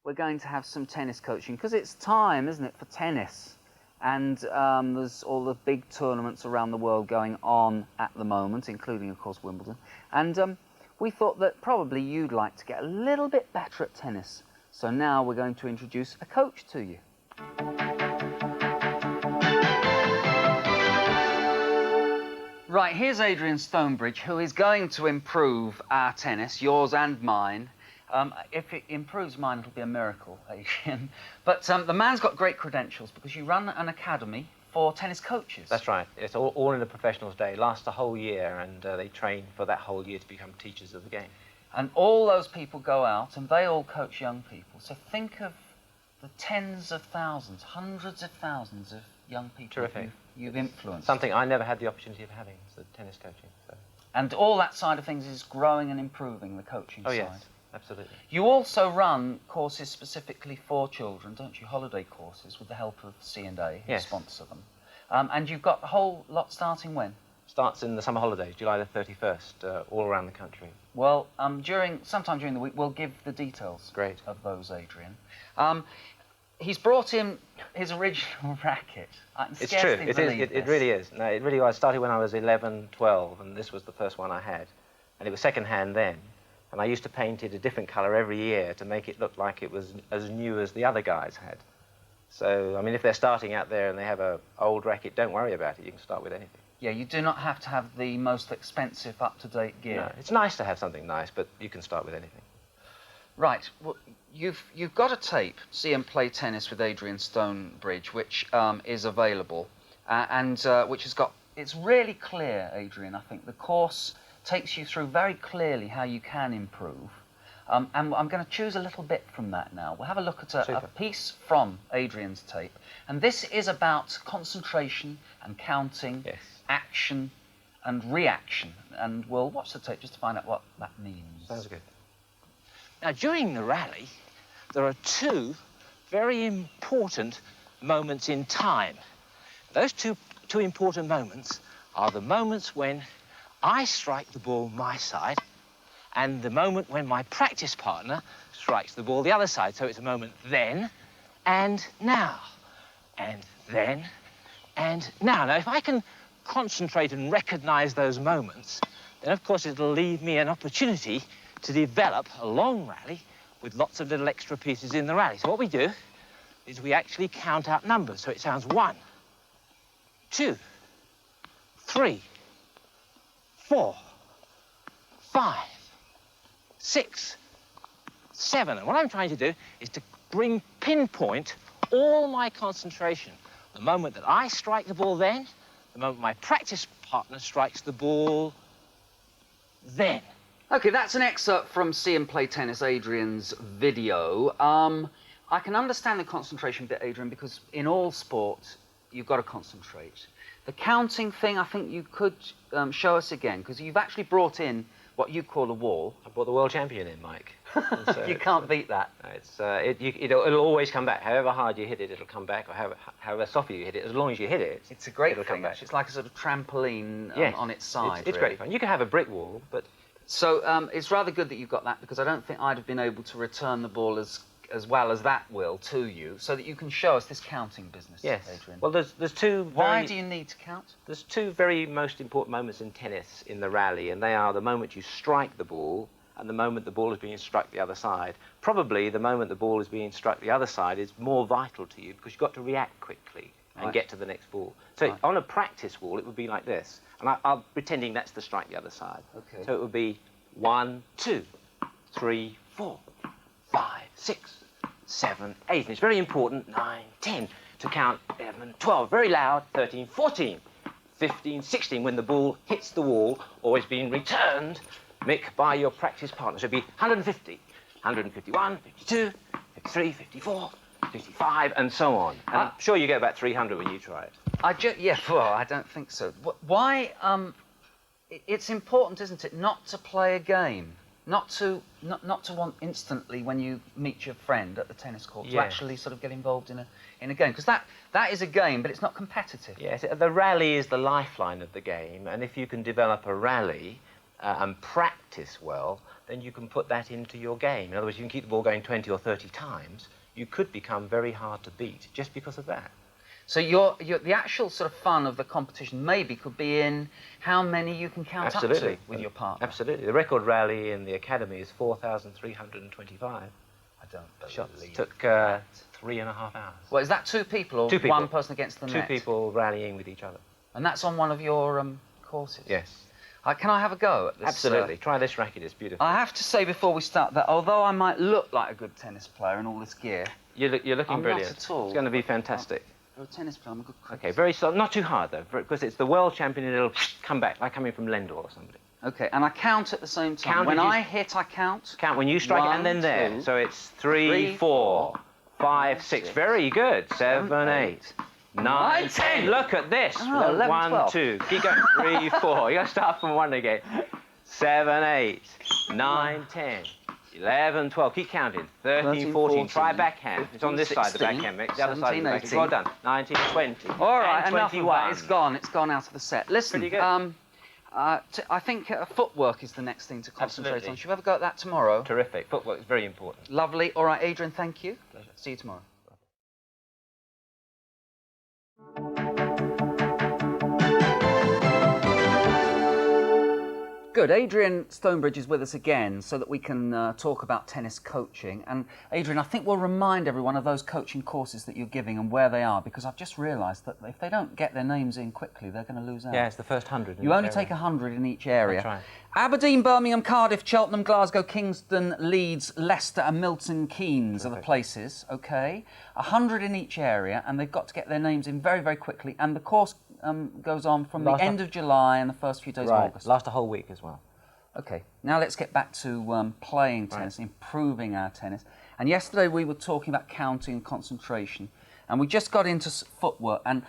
we're going to have some tennis coaching, because it's time, isn't it, for tennis? And there's all the big tournaments around the world going on at the moment, including, of course, Wimbledon. And we thought that probably you'd like to get a little bit better at tennis. So now we're going to introduce a coach to you. Right, here's Adrian Stonebridge, who is going to improve our tennis, yours and mine. If it improves mine, it'll be a miracle, Adrian. But the man's got great credentials because you run an academy for tennis coaches. That's right. It's all in the professionals' day. It lasts a whole year, and they train for that whole year to become teachers of the game. And all those people go out, and they all coach young people. So think of the tens of thousands, hundreds of thousands of young people you've influenced. Something I never had the opportunity of having, the tennis coaching. So. And all that side of things is growing and improving the coaching side. Yes. Absolutely. You also run courses specifically for children, don't you? Holiday courses with the help of C&A, who sponsor them. And you've got a whole lot starting when? Starts in the summer holidays, July the 31st, all around the country. Well, sometime during the week, we'll give the details of those, Adrian. He's brought in his original racket. It's true. It really is. No, it really was. I started when I was 11, 12, and this was the first one I had. And it was second-hand then. And I used to paint it a different colour every year to make it look like it was as new as the other guys had. So, I mean, if they're starting out there and they have an old racket, don't worry about it. You can start with anything. Yeah, you do not have to have the most expensive, up-to-date gear. No, it's nice to have something nice, but you can start with anything. Right. Well, you've got a tape, See and Play Tennis with Adrian Stonebridge, which is available, and which has got... It's really clear, Adrian, I think. The course takes you through very clearly how you can improve. And I'm going to choose a little bit from that now. We'll have a look at a piece from Adrian's tape. And this is about concentration and counting, action and reaction. And we'll watch the tape just to find out what that means. Sounds good. Now, during the rally, there are two very important moments in time. Those two important moments are the moments when I strike the ball my side, and the moment when my practice partner strikes the ball the other side. So it's a moment then and now, and then and now. Now, if I can concentrate and recognise those moments, then, of course, it'll leave me an opportunity to develop a long rally with lots of little extra pieces in the rally. So what we do is we actually count out numbers. So it sounds 1, 2, 3, 4, 5, 6, 7. And what I'm trying to do is to pinpoint all my concentration. The moment that I strike the ball then, the moment my practice partner strikes the ball then. OK, that's an excerpt from See and Play Tennis, Adrian's video. I can understand the concentration bit, Adrian, because in all sports, you've got to concentrate. The counting thing, I think you could show us again, because you've actually brought in what you call a wall. I brought the world champion in, Mike. So you can't beat that. It'll always come back. However hard you hit it, it'll come back, or however softly you hit it. As long as you hit it, it's a great it'll come back. It's like a sort of trampoline on its side. It's great fun. You can have a brick wall, but... So it's rather good that you've got that, because I don't think I'd have been able to return the ball as well as that will to you, so that you can show us this counting business, Adrian. Well, there's two... Why do you need to count? There's two very most important moments in tennis in the rally, and they are the moment you strike the ball and the moment the ball is being struck the other side. Probably the moment the ball is being struck the other side is more vital to you, because you've got to react quickly and get to the next ball. So on a practice wall, it would be like this. And I'm pretending that's the strike the other side. Okay. So it would be 1, 2, 3, 4, 5, 6, 7, 8. And it's very important, 9, 10, to count 11, 12. Very loud, 13, 14, 15, 16. When the ball hits the wall or is being returned, Mick, by your practice partner. So it'd be 150, 151, 52, 53, 54, 55, and so on. And I'm sure you get about 300 when you try it. Well, I don't think so. Why? It's important, isn't it, not to play a game, not to want instantly when you meet your friend at the tennis court to actually sort of get involved in a game, because that is a game, but it's not competitive. Yes, the rally is the lifeline of the game, and if you can develop a rally, and practice well, then you can put that into your game. In other words, you can keep the ball going 20 or 30 times. You could become very hard to beat just because of that. So the actual sort of fun of the competition maybe could be in how many you can count up to with your partner. Absolutely. The record rally in the academy is 4,325. I don't believe shots. it. Took 3.5 hours. Well, is that two people or Two people. one person against the net? Two people rallying with each other. And that's on one of your courses? Yes. Can I have a go at this? Absolutely. Try this racket, it's beautiful. I have to say before we start that although I might look like a good tennis player in all this gear... You're looking I'm brilliant. not at all. It's going to be fantastic. I'm a tennis player, I'm a good cricket. Okay, very soft. Not too hard, though, because it's the world champion and it'll come back, like coming from Lendor or somebody. Okay, and I count at the same time. When I hit, I count. Count when you strike it, and then there. Two, So it's 3, 4, 5, 6. Very good. 7, 8, 9, 10. Look at this. Oh, 11, 1, 12. 2. Keep going. 3, 4. You got to start from 1 again. 7, 8, 9, 10. 11, 12. Keep counting. 13, 14. Try backhand. It's on this side, the backhand, Mick. The other side of the backhand. Well done. 19, 20. All right, and enough 21. of that. It's gone. It's gone out of the set. Listen, Pretty good. I think footwork is the next thing to concentrate Absolutely. on. Should we have a go at that tomorrow? Terrific. Footwork is very important. Lovely. All right, Adrian, thank you. Pleasure. See you tomorrow. Good. Adrian Stonebridge is with us again so that we can talk about tennis coaching. And Adrian, I think we'll remind everyone of those coaching courses that you're giving and where they are, because I've just realised that if they don't get their names in quickly, they're going to lose out. Yeah, it's the first 100. You only take 100 in each area. That's right. Aberdeen, Birmingham, Cardiff, Cheltenham, Glasgow, Kingston, Leeds, Leicester and Milton Keynes are the places, OK? 100 in each area, and they've got to get their names in very, very quickly. And the course goes on from the end of July and the first few days of August. Last a whole week as well. OK, now let's get back to playing tennis, improving our tennis. And yesterday we were talking about counting and concentration, and we just got into footwork, and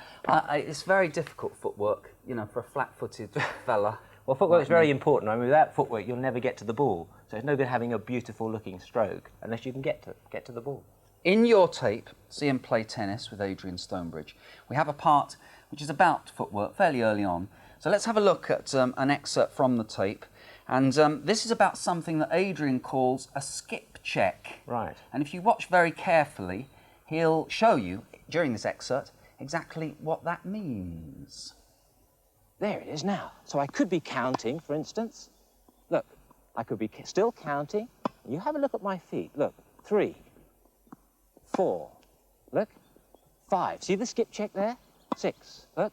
it's very difficult footwork, you know, for a flat-footed fella. Well, footwork is very important. I mean, without footwork, you'll never get to the ball. So it's no good having a beautiful-looking stroke unless you can get to the ball. In your tape, See and Play Tennis with Adrian Stonebridge, we have a part which is about footwork fairly early on. So let's have a look at an excerpt from the tape. And this is about something that Adrian calls a skip check. Right. And if you watch very carefully, he'll show you, during this excerpt, exactly what that means. There it is now. So I could be counting, for instance. Look, I could be still counting. You have a look at my feet. Look, 3, 4, look, 5. See the skip check there? 6, look,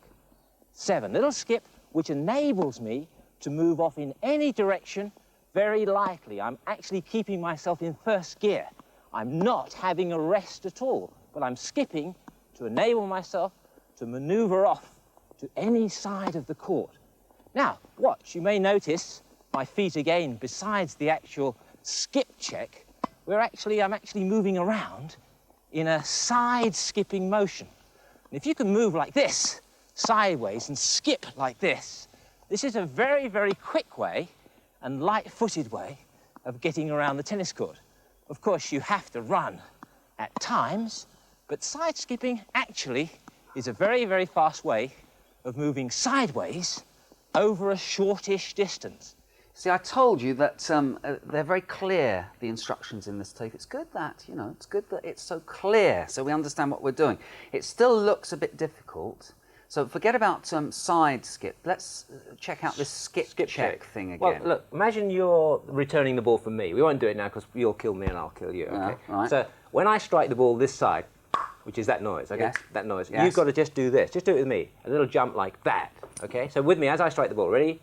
7. Little skip, which enables me to move off in any direction very lightly. I'm actually keeping myself in first gear. I'm not having a rest at all, but I'm skipping to enable myself to maneuver off to any side of the court. Now, watch, you may notice my feet again, besides the actual skip check, I'm actually moving around in a side skipping motion. And if you can move like this, sideways, and skip like this is a very, very quick way and light-footed way of getting around the tennis court. Of course, you have to run at times, but side skipping actually is a very, very fast way of moving sideways over a shortish distance. See, I told you that they're very clear, the instructions in this tape. It's good that, you know, it's good that it's so clear, so we understand what we're doing. It still looks a bit difficult, so forget about side skip. Let's check out this skip check thing again. Well, look, imagine you're returning the ball from me. We won't do it now because you'll kill me and I'll kill you, okay? Right. So when I strike the ball this side, which is that noise, okay? Yes. That noise. Yes. You've got to just do this. Just do it with me. A little jump like that, okay? So with me, as I strike the ball, ready?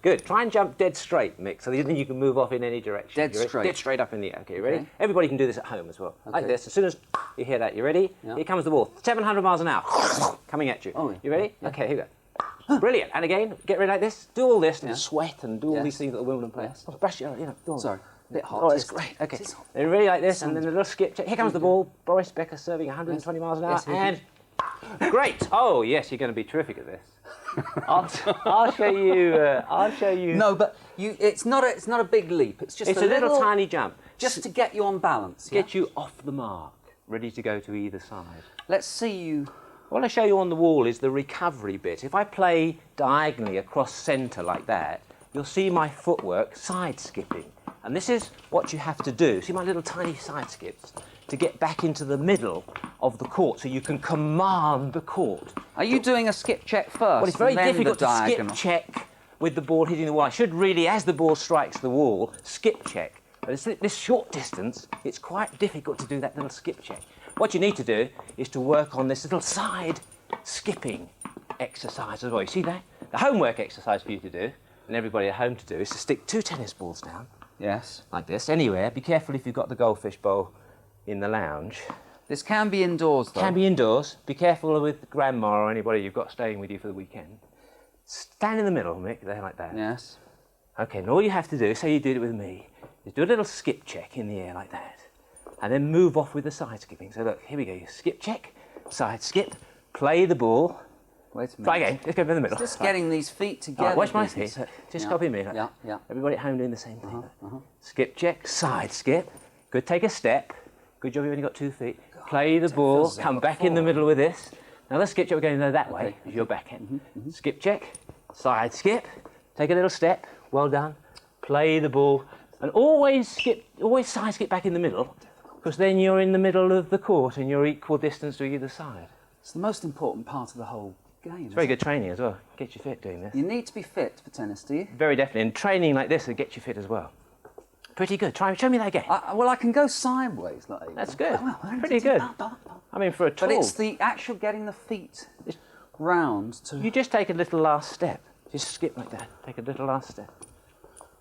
Good. Try and jump dead straight, Mick, so that you can move off in any direction. Dead straight. Dead straight up in the air. Okay, ready? Okay. Everybody can do this at home as well. Like Okay. this. As soon as you hear that, you ready? Yeah. Here comes the ball. 700 miles an hour. Coming at you. Oh, yeah. You ready? Yeah. Okay, here we go. Brilliant. And again, get ready like this. Do all this and Yeah. sweat and do all Yes. these things that the Wimbledon players. Yes. Oh, brush your, you know, do all Sorry, a bit hot. Oh, it's Yes. great. Okay. It is hot. Then ready like this, and then a little skip check. Here comes the ball. Boris Becker serving 120 miles an hour. Yes, And great. Oh, yes, you're going to be terrific at this. I'll show you. I'll show you. No, but it's not a big leap. It's just It's a a little tiny jump. just to get you on balance. Yeah? Get you off the mark, ready to go to either side. Let's see you. What I show you on the wall is the recovery bit. If I play diagonally across centre like that, you'll see my footwork side skipping. And this is what you have to do. See my little tiny side skips? To get back into the middle of the court so you can command the court. Are you doing a skip check first? Well, it's very and then difficult the to diagonal? skip check with the ball hitting the wall. I should really, as the ball strikes the wall, skip check. But it's this short distance, it's quite difficult to do that little skip check. What you need to do is to work on this little side skipping exercise as well. You see that? The homework exercise for you to do, and everybody at home to do, is to stick 2 tennis balls down. Yes. Like this, anywhere. Be careful if you've got the goldfish bowl in the lounge. This can be indoors, though. Can be indoors. Be careful with grandma or anybody you've got staying with you for the weekend. Stand in the middle, Mick, there like that. Yes. Okay, and all you have to do, say you did it with me, is do a little skip check in the air like that. And then move off with the side skipping. So look, here we go. Skip check, side skip, play the ball. Wait a minute. Try again. Let's go in the middle. Just getting these feet together. Right, watch my isn't feet. it? Just Yeah. copy me. Like Yeah, that. yeah. Everybody at home doing the same thing. Skip check, side skip. Good, take a step. Good job, you've only got 2 feet. Play the ball, come back in the middle with this. Now let's skip check, we're going that way, with your backhand. Skip check, side skip, take a little step, well done. Play the ball, and always side skip back in the middle, because then you're in the middle of the court and you're equal distance to either side. It's the most important part of the whole game. It's very good training as well, get you fit doing this. You need to be fit for tennis, do you? Very definitely, and training like this will get you fit as well. Pretty good. Show me that again. Well, I can go sideways. Like That's good. Well, Pretty good. I mean, for a tall... But it's the actual getting the feet round to... You just take a little last step. Just skip like that. Take a little last step.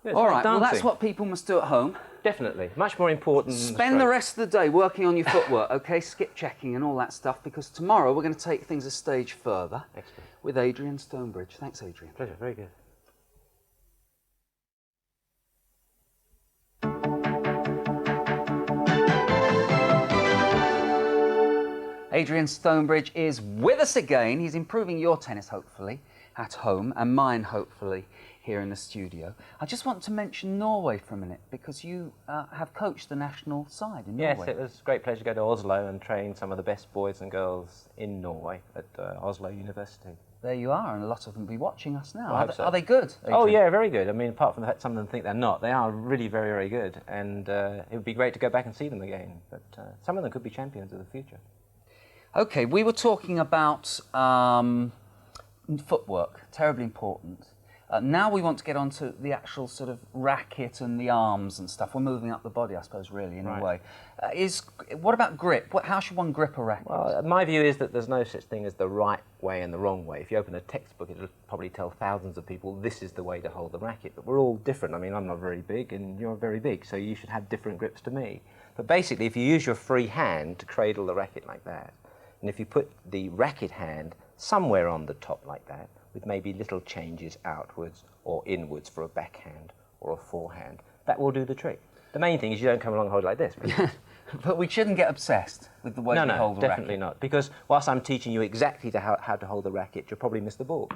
Yeah, it's All like right, well, that's dancing. what people must do at home. Definitely. Much more important than Spend the stroke. rest of the day working on your footwork, OK? Skip checking and all that stuff, because tomorrow we're going to take things a stage further Excellent. with Adrian Stonebridge. Thanks, Adrian. Pleasure. Very good. Adrian Stonebridge is with us again. He's improving your tennis, hopefully, at home, and mine, hopefully, here in the studio. I just want to mention Norway for a minute, because you have coached the national side in Yes, Norway. it was a great pleasure to go to Oslo and train some of the best boys and girls in Norway at Oslo University. There you are, and a lot of them will be watching us now. I hope so. Are they good, Adrian? Oh yeah, very good. I mean, apart from the fact some of them think they're not, they are really very, very good. And it would be great to go back and see them again. But some of them could be champions of the future. OK, we were talking about footwork, terribly important. Now we want to get onto the actual sort of racket and the arms and stuff. We're moving up the body, I suppose, really, in a way. What about grip? How should one grip a racket? Well, my view is that there's no such thing as the right way and the wrong way. If you open a textbook, it'll probably tell thousands of people this is the way to hold the racket. But we're all different. I mean, I'm not very big and you're very big, so you should have different grips to me. But basically, if you use your free hand to cradle the racket like that, and if you put the racket hand somewhere on the top like that, with maybe little changes outwards or inwards for a backhand or a forehand, that will do the trick. The main thing is you don't come along and hold it like this. But we shouldn't get obsessed with the way we hold the racket. No, definitely not. Because whilst I'm teaching you exactly how to hold the racket, you'll probably miss the ball.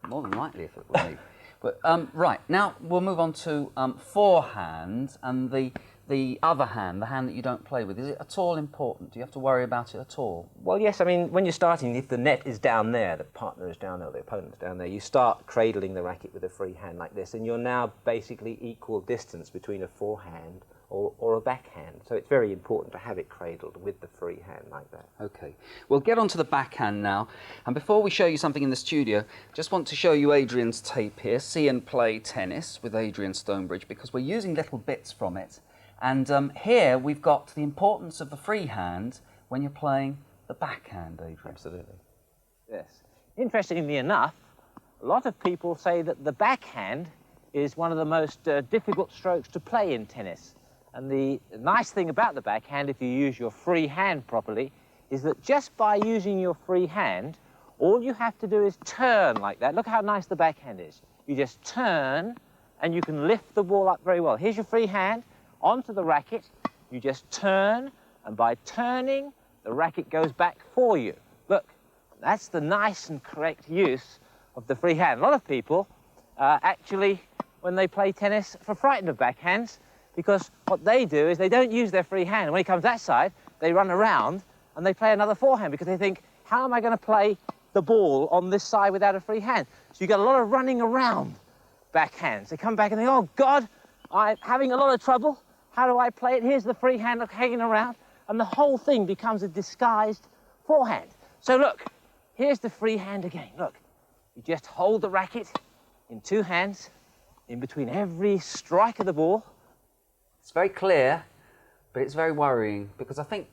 More than likely, if it were me. But right, now we'll move on to forehand and the other hand, the hand that you don't play with. Is it at all important? Do you have to worry about it at all? Well, yes. I mean, when you're starting, if the net is down there, the partner is down there, the opponent's down there, you start cradling the racket with a free hand like this, and you're now basically equal distance between a forehand or a backhand. So it's very important to have it cradled with the free hand like that. OK. We'll get on to the backhand now. And before we show you something in the studio, just want to show you Adrian's tape here, See and Play Tennis with Adrian Stonebridge, because we're using little bits from it. And here we've got the importance of the free hand when you're playing the backhand, Adrian. Absolutely. Yes. Interestingly enough, a lot of people say that the backhand is one of the most difficult strokes to play in tennis. And the nice thing about the backhand, if you use your free hand properly, is that just by using your free hand, all you have to do is turn like that. Look how nice the backhand is. You just turn and you can lift the ball up very well. Here's your free hand onto the racket. You just turn, and by turning, the racket goes back for you. Look, that's the nice and correct use of the free hand. A lot of people actually, when they play tennis, are frightened of backhands, because what they do is they don't use their free hand. And when it comes that side, they run around and they play another forehand, because they think, how am I going to play the ball on this side without a free hand? So you get a lot of running around backhands. They come back and think, oh, God, I'm having a lot of trouble. How do I play it? Here's the free hand hanging around, and the whole thing becomes a disguised forehand. So look, here's the free hand again. Look, you just hold the racket in two hands, in between every strike of the ball. It's very clear, but it's very worrying because I think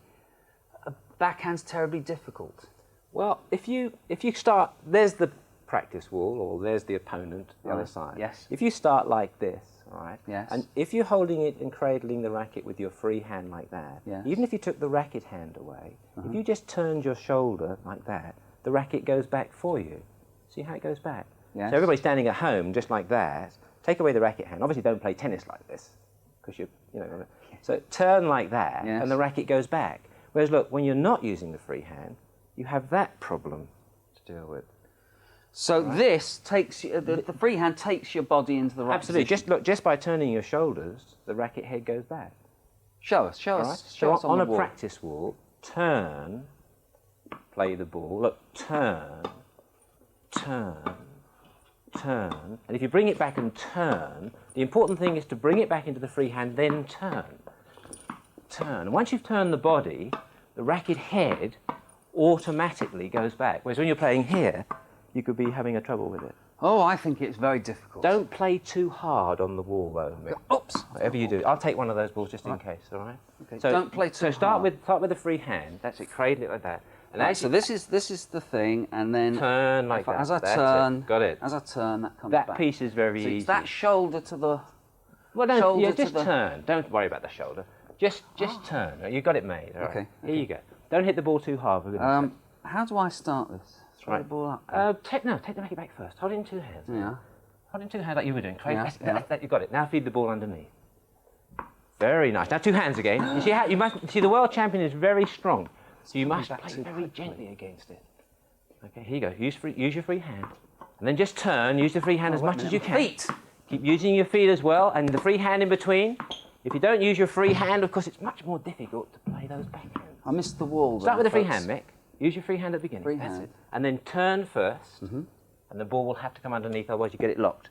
a backhand's terribly difficult. Well, if you start, there's the practice wall, or there's the opponent, the other side. Yes. If you start like this, all right? Yes. And if you're holding it and cradling the racket with your free hand like that, Yes. even if you took the racket hand away, if you just turned your shoulder like that, the racket goes back for you. See how it goes back? Yes. So everybody standing at home, just like that, take away the racket hand. Obviously, don't play tennis like this, because you know. So turn like that, Yes. and the racket goes back. Whereas, look, when you're not using the free hand, you have that problem to deal with. So this takes you, the free hand takes your body into the right Absolutely. position. Just by turning your shoulders, the racket head goes back. Show us, All right? show us So on the a wall. practice wall, turn, play the ball. Look, turn, turn, turn. And if you bring it back and turn, the important thing is to bring it back into the free hand, then turn. Turn. And once you've turned the body, the racket head automatically goes back. Whereas when you're playing here, you could be having a trouble with it. Oh, I think it's very difficult. Don't play too hard on the wall, though, Mick. Oops. Whatever you do, I'll take one of those balls just in case. All right. Okay. Don't play too So start hard. with the free hand. That's it. Cradle it like that. And Right, as so you this is the thing, and then turn like that. as I That's turn, it. Got it. As I turn, that comes That back. piece is very So easy. it's that shoulder to the. Well, don't, shoulder yeah, to just the- turn. Don't worry about the shoulder. Just turn. You got it made. All right. Okay, Here you go. Don't hit the ball too hard. For goodness sake. How do I start this? Throw Right. the ball up. Take the racket back first. Hold it in two hands. Yeah. Hold it in two hands like you were doing. Yeah, yeah. You got it. Now feed the ball underneath. Very nice. Now two hands again. You see how you must see the world champion is very strong, so you must back play too very quickly. gently against it. Okay, here you go. Use your free hand, and then just turn. Use the free hand as wait a much as minute. you can. Feet. Keep using your feet as well, and the free hand in between. If you don't use your free hand, of course, it's much more difficult to play those backhands. I missed the wall. Start there, with the free folks. hand, Mick. Use your free hand at the beginning. Free That's hand. it. And then turn first, and the ball will have to come underneath, otherwise you get it locked.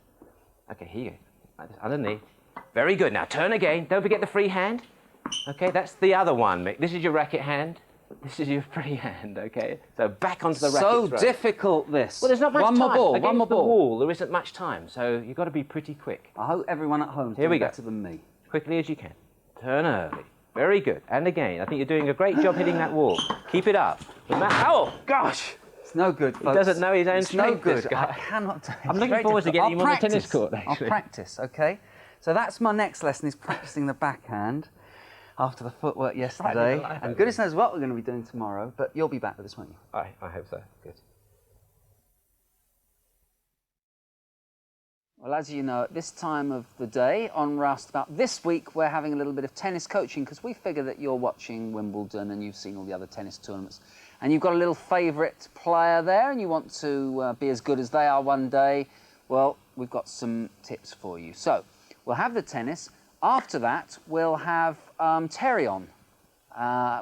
Okay, here you go. Like this, underneath. Very good. Now turn again. Don't forget the free hand. Okay, that's the other one, Mick. This is your racket hand. This is your free hand, okay? So back onto the racket So throw. difficult, this. Well, there's not much one time. More ball. Against One more the ball. wall, there isn't much time, so you've got to be pretty quick. I hope everyone at home Here we go. better than me. Quickly as you can. Turn early. Very good. And again, I think you're doing a great job hitting that wall. Keep it up. Oh, gosh! It's no good, folks. He doesn't know his own It's no strength, this good. guy. I cannot do it. I'm It's looking very forward to difficult. getting him on the tennis practice. court, actually. I'll practice, okay? So that's my next lesson, is practicing the backhand after the footwork yesterday. I hope And goodness knows what we're going to be doing tomorrow, but you'll be back with us, won't you? I hope so. Good. Well, as you know, at this time of the day on Roustabout, this week we're having a little bit of tennis coaching because we figure that you're watching Wimbledon and you've seen all the other tennis tournaments and you've got a little favourite player there and you want to be as good as they are one day. Well, we've got some tips for you. So, we'll have the tennis. After that, we'll have Terry on,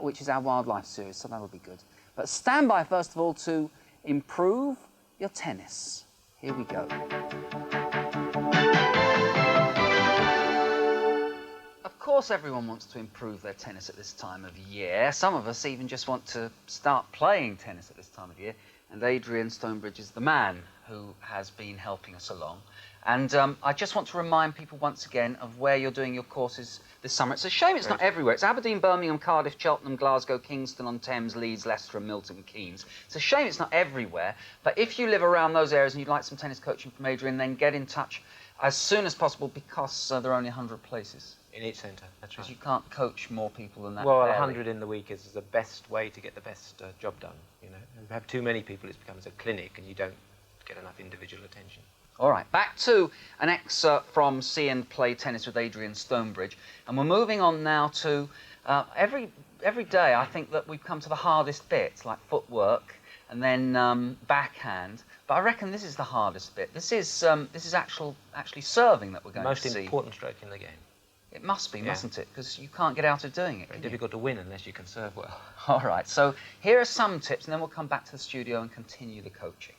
which is our wildlife series, so that'll be good. But stand by, first of all, to improve your tennis. Here we go. Of course, everyone wants to improve their tennis at this time of year. Some of us even just want to start playing tennis at this time of year. And Adrian Stonebridge is the man who has been helping us along. And I just want to remind people once again of where you're doing your courses this summer. It's a shame it's not everywhere. It's Aberdeen, Birmingham, Cardiff, Cheltenham, Glasgow, Kingston-on-Thames, Leeds, Leicester and Milton Keynes. It's a shame it's not everywhere. But if you live around those areas and you'd like some tennis coaching from Adrian, then get in touch as soon as possible because there are only 100 places. In each centre, that's Because you can't coach more people than that. Well, fairly. 100 in the week is the best way to get the best job done, you know. If you have too many people, it becomes a clinic and you don't get enough individual attention. All right, back to an excerpt from See and Play Tennis with Adrian Stonebridge. And we're moving on now to every day I think that we've come to the hardest bits, like footwork and then backhand. But I reckon this is the hardest bit. This is actually serving that we're going to see. Most important stroke in the game. It must be, mustn't it? Because you can't get out of doing it. Very can you? difficult to win unless you can serve well. All right, so here are some tips, and then we'll come back to the studio and continue the coaching.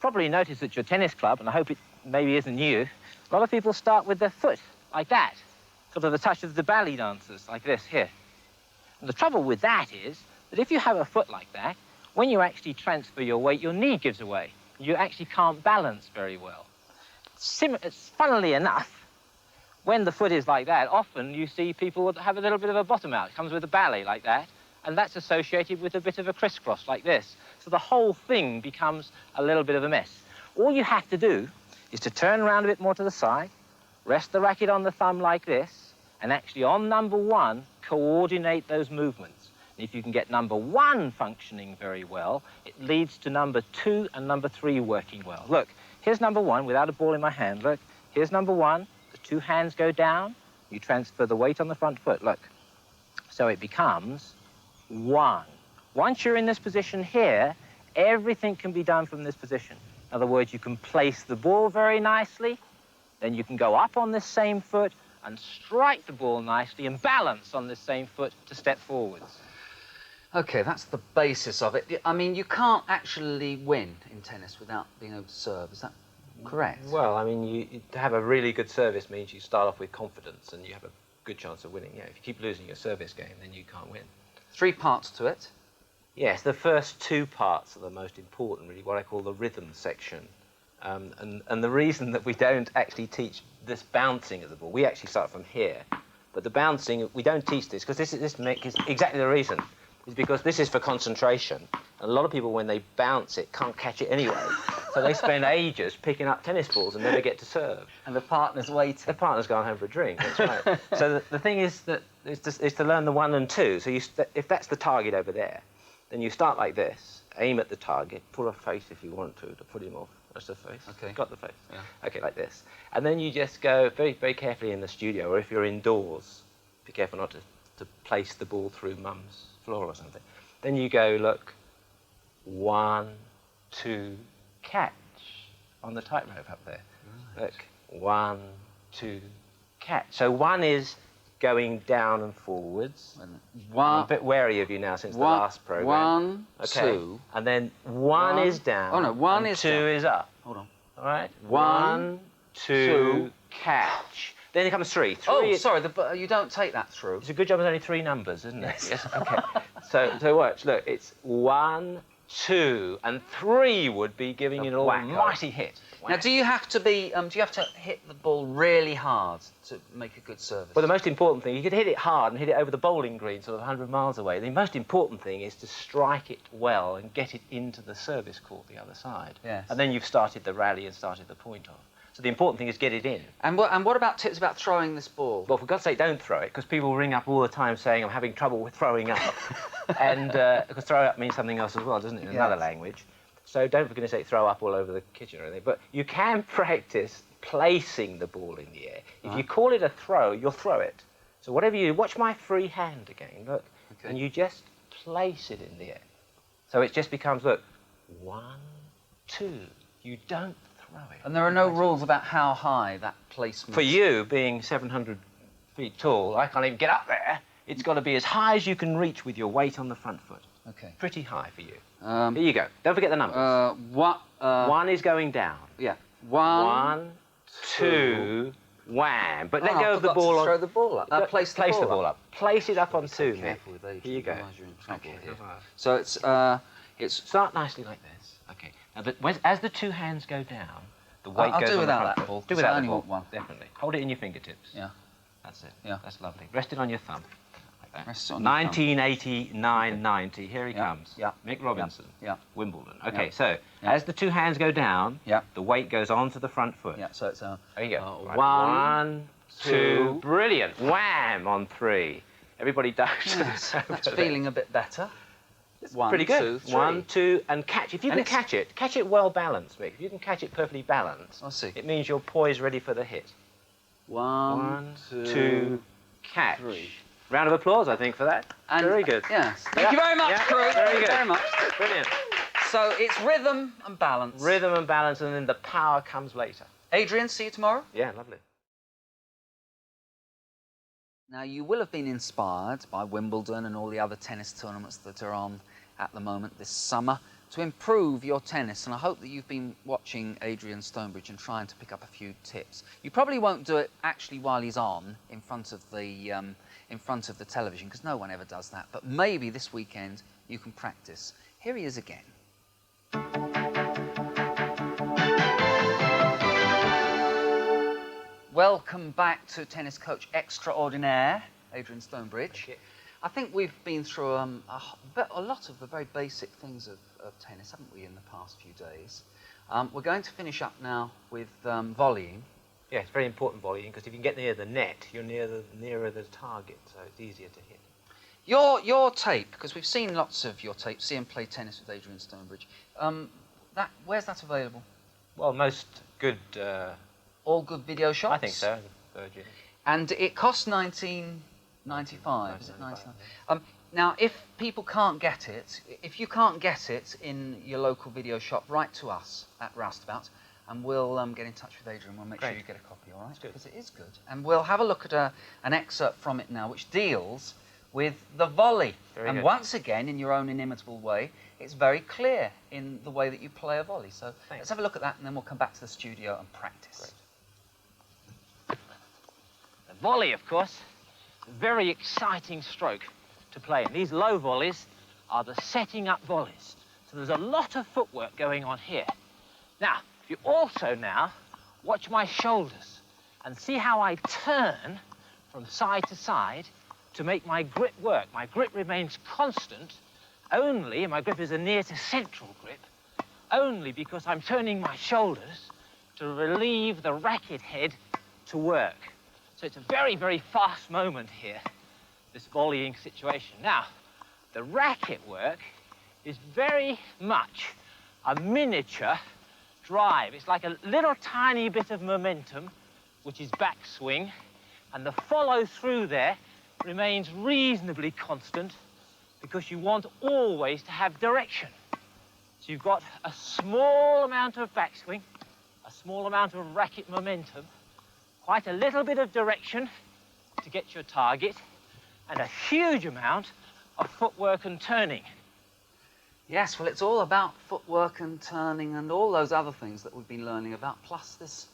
Probably noticed that your tennis club, and I hope it maybe isn't new, a lot of people start with their foot, like that. Sort of the touch of the ballet dancers, like this, here. And the trouble with that is that if you have a foot like that, when you actually transfer your weight, your knee gives away. You actually can't balance very well. Funnily enough, when the foot is like that, often you see people have a little bit of a bottom out. It comes with a ballet like that, and that's associated with a bit of a crisscross like this. So the whole thing becomes a little bit of a mess. All you have to do is to turn around a bit more to the side, rest the racket on the thumb like this, and actually on number 1, coordinate those movements. And if you can get number 1 functioning very well, it leads to number 2 and number 3 working well. Look, here's number 1 without a ball in my hand. Look, here's number 1. The 2 hands go down. You transfer the weight on the front foot. Look. So it becomes 1. Once you're in this position here, everything can be done from this position. In other words, you can place the ball very nicely, then you can go up on this same foot and strike the ball nicely and balance on this same foot to step forwards. OK, that's the basis of it. I mean, you can't actually win in tennis without being able to serve. Is that correct? Well, I mean, to have a really good service means you start off with confidence and you have a good chance of winning. Yeah, if you keep losing your service game, then you can't win. 3 parts to it. Yes, the first 2 parts are the most important, really, what I call the rhythm section. And the reason that we don't actually teach this bouncing of the ball, we actually start from here, but the bouncing, we don't teach this, because this is exactly the reason, is because this is for concentration. And a lot of people, when they bounce it, can't catch it anyway. So they spend ages picking up tennis balls and never get to serve. And the partner's waiting. The partner's gone home for a drink, that's right. So the thing is that is to learn the 1 and 2. So if that's the target over there, then you start like this, aim at the target, pull a face if you want to put him off. That's the face. Okay. Got the face? Yeah. Okay, like this. And then you just go very, very carefully in the studio, or if you're indoors, be careful not to place the ball through mum's floor or something. Then you go, look, 1, 2, catch on the tightrope up there. Right. Look, 1, 2, catch. So 1 is going down and forwards. I'm a bit wary of you now since the last program. 1, okay. 2. And then 1 is down. Oh no, 1 is 2 down. is up. Hold on. All right. 1, 2, catch. Then it comes 3. 3 oh, sorry, you don't take that through. It's a good job there's only 3 numbers, isn't it? Yes. Okay. So watch. Look, it's 1, 2, and 3 would be giving it an almighty hit. Now, do you have to hit the ball really hard to make a good service? Well, the most important thing, you could hit it hard and hit it over the bowling green, sort of 100 miles away. The most important thing is to strike it well and get it into the service court the other side. Yes. And then you've started the rally and started the point off. So the important thing is get it in. And what about tips about throwing this ball? Well, for God's sake, don't throw it, because people ring up all the time saying I'm having trouble with throwing up. And because throw up means something else as well, doesn't it, in another language. So don't, for goodness sake, throw up all over the kitchen or anything. But you can practice placing the ball in the air. If you call it a throw, you'll throw it. So whatever you do, watch my free hand again, look. Okay. And you just place it in the air. So it just becomes, look, 1, 2. You don't throw it. And there are no rules about how high that placement... For you, being 700 feet tall, I can't even get up there. It's got to be as high as you can reach with your weight on the front foot. Okay. Pretty high for you. Here you go. Don't forget the numbers. 1 is going down. Yeah. 1, 2, wham. But let go of the ball. Throw the ball up. Place the ball up. Place it up on 2, Mick. Careful with Adrian. Here you go. You're in trouble Okay, here. right. So it's start nicely like this. Okay. Now, as the 2 hands go down, the weight I'll goes do on without the that front ball. foot. Do without I only the ball. want 1. Definitely. Hold it in your fingertips. Yeah. That's it. Yeah. That's lovely. Rest it on your thumb. Like that. Rest it on your thumb. 1989-90. Here he comes. Yeah. Mick Robertson. Yeah. Wimbledon. Okay, so as the 2 hands go down, the weight goes onto the front foot. Yeah, so it's there you go. Right. 1, 2, brilliant. Wham on 3. Everybody does. Yes, that's feeling a bit better. It's pretty good. 2, 3. 1, 2, and catch. If you can catch it well balanced, Mick. If you can catch it perfectly balanced, I'll see. It means you're poised, ready for the hit. 1, 2, catch. 3. Round of applause, I think, for that. And, very good. Yes. Thank you very much, crew. Very good. Very much. Brilliant. So it's rhythm and balance. Rhythm and balance, and then the power comes later. Adrian, see you tomorrow. Yeah, lovely. Now, you will have been inspired by Wimbledon and all the other tennis tournaments that are on at the moment this summer. to improve your tennis, and I hope that you've been watching Adrian Stonebridge and trying to pick up a few tips. You probably won't do it actually while he's on in front of the television, because no one ever does that. But maybe this weekend you can practice. Here he is again. Welcome back to Tennis Coach Extraordinaire, Adrian Stonebridge. I think we've been through a lot of the very basic things of tennis, haven't we, in the past few days? We're going to finish up now with volleying. Yeah, it's very important volleying, because if you can get near the net, you're nearer the target, so it's easier to hit. Your tape, because we've seen lots of your tape, See and Play Tennis with Adrian Stonebridge. Where's that available? Well, most good... All good video shops? I think so, Virgin. And it costs $19.95, is it 99? Now, if people can't get it, if you can't get it in your local video shop, write to us at Roustabout, and we'll get in touch with Adrian. We'll make sure you get a copy, all right? Because it is good. And we'll have a look at an excerpt from it now, which deals with the volley. Very good. Once again, in your own inimitable way, it's very clear in the way that you play a volley. So let's have a look at that, and then we'll come back to the studio and practice. Great. The volley, of course, a very exciting stroke to play. And these low volleys are the setting up volleys. So there's a lot of footwork going on here. Now, if you also now watch my shoulders and see how I turn from side to side to make my grip work. My grip remains constant only, and my grip is a near to central grip, only because I'm turning my shoulders to relieve the racket head to work. So it's a very, very fast moment here, this volleying situation. Now, the racket work is very much a miniature drive. It's like a little tiny bit of momentum, which is backswing, and the follow through there remains reasonably constant because you want always to have direction. So you've got a small amount of backswing, a small amount of racket momentum, quite a little bit of direction to get your target, and a huge amount of footwork and turning. Yes, well, it's all about footwork and turning and all those other things that we've been learning about, plus this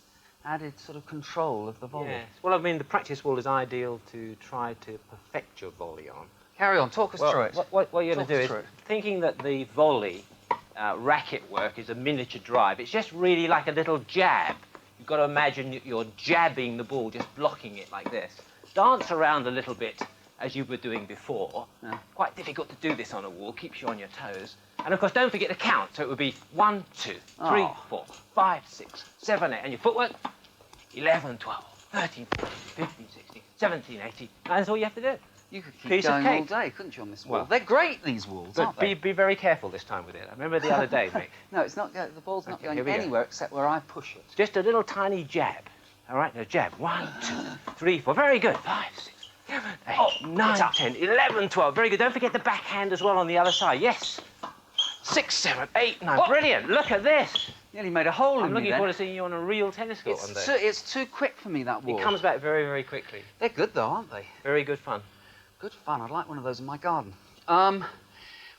added sort of control of the volley. Yes. Well, I mean, the practice wall is ideal to try to perfect your volley on. Carry on, talk us through it. What you're going to do is, thinking that the volley racket work is a miniature drive, it's just really like a little jab. You've got to imagine that you're jabbing the ball, just blocking it like this. Dance around a little bit, as you were doing before. Yeah. Quite difficult to do this on a wall, keeps you on your toes. And of course, don't forget to count. So it would be 1, 2, 3, 4, 5, 6, 7, 8. And your footwork, 11, 12, 13, 14, 15, 16, 17, 18. And that's all you have to do. You could keep going all day, couldn't you, on this wall? Well, they're great, these walls, aren't they? Be very careful this time with it. I remember the other day, Mick. No, it's not. The ball's not going anywhere except where I push it. Just a little tiny jab. All right, a jab. 1, 2, 3, 4. Very good. 5, 6, 7, 8, 9, 10, 11, 12. Very good. Don't forget the backhand as well on the other side. Yes. 6, 7, 8, 9. Oh. Brilliant. Look at this. Nearly made a hole in me. I'm looking forward to seeing you on a real tennis court one day. It's too quick for me, that wall. It comes back very, very quickly. They're good, though, aren't they? Very good fun. Good fun. I'd like one of those in my garden.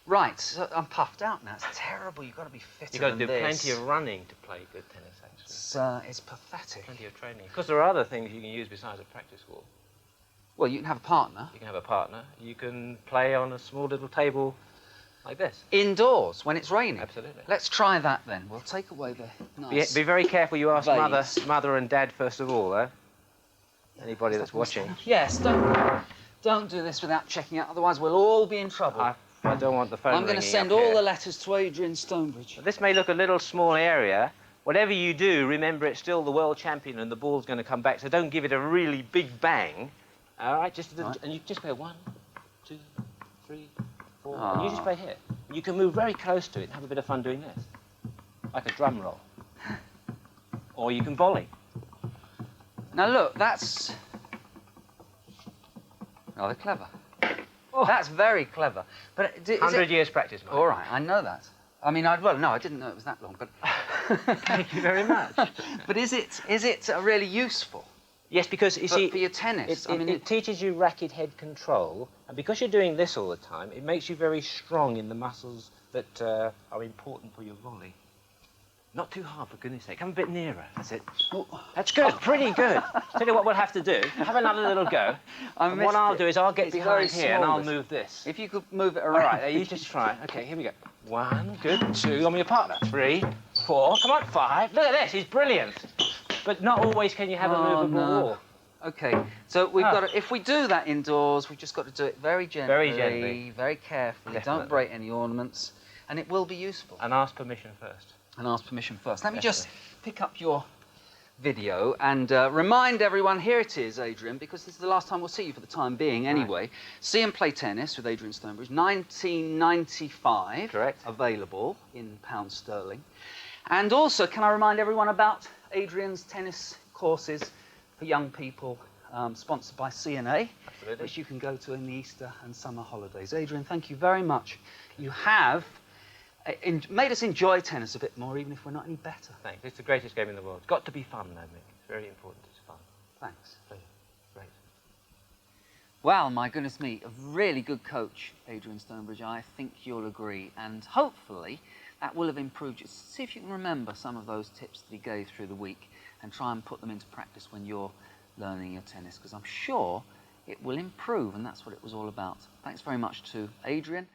Right, so I'm puffed out now. It's terrible. You've got to be fitter than this. You've got to do plenty of running to play good tennis, actually. It's pathetic. Plenty of training. Because there are other things you can use besides a practice wall. Well, you can have a partner. You can have a partner. You can play on a small little table like this. Indoors, when it's raining. Absolutely. Let's try that then. We'll take away the nice... Be very careful you ask mother and dad first of all, eh? Anybody that's watching. Yes, don't do this without checking out, otherwise we'll all be in trouble. I don't want the phone ringing. I'm going to send all the letters to Adrian Stonebridge. This may look a little small area. Whatever you do, remember it's still the world champion and the ball's going to come back, so don't give it a really big bang. All right, and you just play 1, 2, 3, 4, and you just play here. You can move very close to it and have a bit of fun doing this, like a drum roll. Or you can volley. Now look, that's rather clever. Oh. That's very clever. But 100 years practice, Mike. All right, I know that. I mean, no, I didn't know it was that long, but... Thank you very much. But is it really useful? Yes, because you see, for your tennis. It teaches you racket head control, and because you're doing this all the time, it makes you very strong in the muscles that are important for your volley. Not too hard, for goodness sake. Come a bit nearer. That's it. That's good. Pretty good. Tell you what we'll have to do. Have another little go. And what I'll do is I'll get behind here and I'll move this. If you could move it around. All right, you just try. Okay, here we go. 1, good. 2, I'm your partner. 3, 4. Come on, 5. Look at this. He's brilliant. But not always can you have a movable wall. Okay, so we've got to, if we do that indoors, we've just got to do it very gently, very carefully. Definitely. Don't break any ornaments, and it will be useful. And ask permission first. And ask permission first. Let me just pick up your video and remind everyone, here it is, Adrian, because this is the last time we'll see you for the time being anyway. Right. See and Play Tennis with Adrian Stonebridge, 1995. Correct. Available in pounds sterling. And also, can I remind everyone about Adrian's tennis courses for young people, sponsored by CNA, Absolutely. which you can go to in the Easter and summer holidays. Adrian, thank you very much. You have made us enjoy tennis a bit more, even if we're not any better. Thanks. It's the greatest game in the world. It's got to be fun, though, Mick. It's very important it's fun. Thanks. Great. Well, my goodness me, a really good coach, Adrian Stonebridge. I think you'll agree. And hopefully, that will have improved you. See if you can remember some of those tips that he gave through the week and try and put them into practice when you're learning your tennis, because I'm sure it will improve, and that's what it was all about. Thanks very much to Adrian.